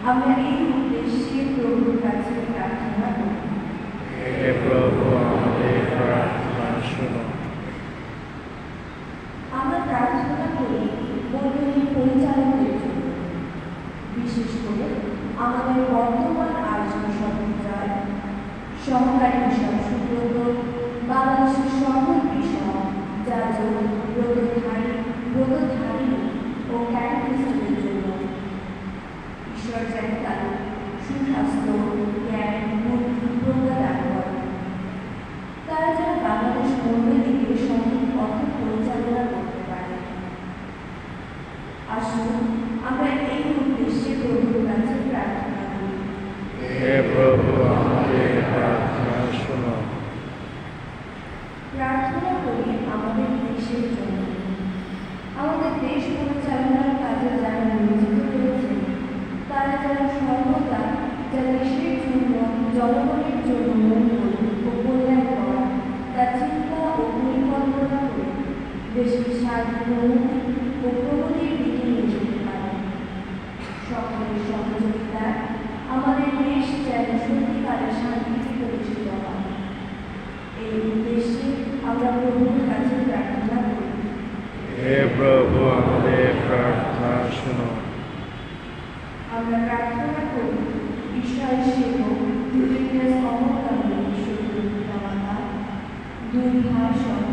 আমরা এই উদ্দেশ্যে প্রভুর কাছে প্রার্থনা করি। হে প্রভু, আমাদের প্রার্থনা শুনো। আমরা প্রার্থনা করি মণ্ডলীর পরিচালকদের জন্য, বিশেষ করে আমাদের বর্তমান আর্য সম্প্রদায়, সহকারী বিশপ সুব্রত, বাংলাদেশের সকল বিশপ, যাজক, ব্রতধারী ও ক্যাটেকিস্টদের জন্য। ঈশ্বর যেন তাদের সুস্বাস্থ্য, জ্ঞান, বুদ্ধি প্রদান করেন। তারা যেন বাংলাদেশ মণ্ডলীকে সঠিক পথে পরিচালনা করতে পারে। আসুন আমরা এই উদ্দেশ্যে প্রভুর কাছে প্রার্থনা করি। হে প্রভু, আমাদের প্রার্থনা শুনো। প্রার্থনা করি আমাদের দেশের জন্য। আমাদের দেশ পরিচালনার কাজে যারা নিয়োজিত রয়েছেন, তারা যেন সর্বদা যা দেশের জন্য, জনগণের জন্য মঙ্গল ও কল্যাণ করা তা চিন্তা ও পরিকল্পনা করে দেশের সার্বভৌমত্ব ও প্রগতির দিকে নিয়ে যেতে পারে। সকলের সহযোগিতায় আমাদের দেশ যেন সত্যিকারের শান্তিতে প্রতিষ্ঠিত হয়, এই উদ্দেশ্যে আমরা প্রভুর কাছে প্রার্থনা করি। হে প্রভু, আমাদের প্রার্থনা শুনো। আমরা প্রার্থনা করি ঈশ্বরের সেবক পিতামাতা, দুই ভাই সহ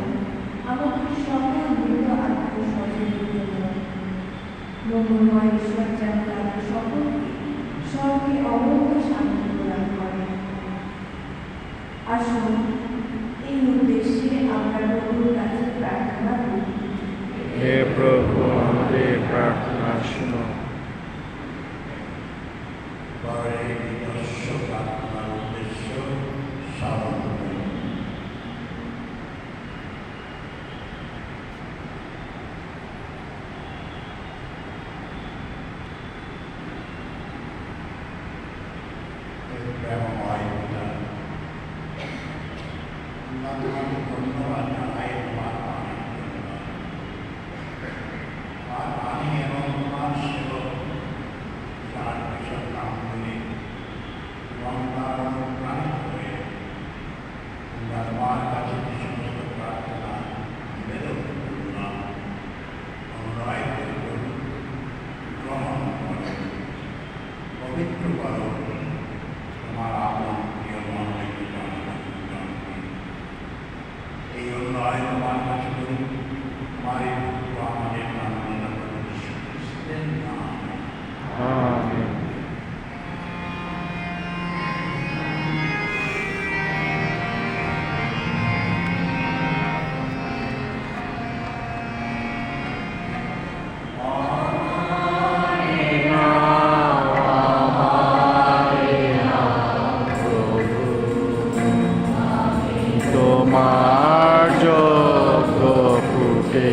আমাদের সকল মৃত আত্মীয় স্বজনের জন্য। মঙ্গলময় ঈশ্বর যেন তাদের সকলকে স্বর্গে অমূল্য শান্তি প্রদান করেন। আসুন এই উদ্দেশ্যে আমরা প্রভুর কাছে প্রার্থনা করি। হে প্রভু, আমাদের প্রার্থনা শুনো। প্রার্থনার উদ্দেশ্য সাধন। ধন্যবাদ জানাই তোমার বাণীর জন্য। আর বাণী এবং তোমার সেবক যার বিষয় নাম বলে এবং তার অনুপ্রাণিত হয়ে তোমরা তোমার কাছে যে সমস্ত প্রার্থনা নিবেদন করলাম, অনুনয় করুন, গ্রহণ করুন, পবিত্র করো তোমার আপন প্রিয় মনোনীত জনগণ। এই উন্নয় তোমার কাছে করি, তোমার এই পুত্র আমাদের প্রাণনাথ যীশু খ্রিস্টের নামে। আমেন। তোমার যোগ্য ফুটে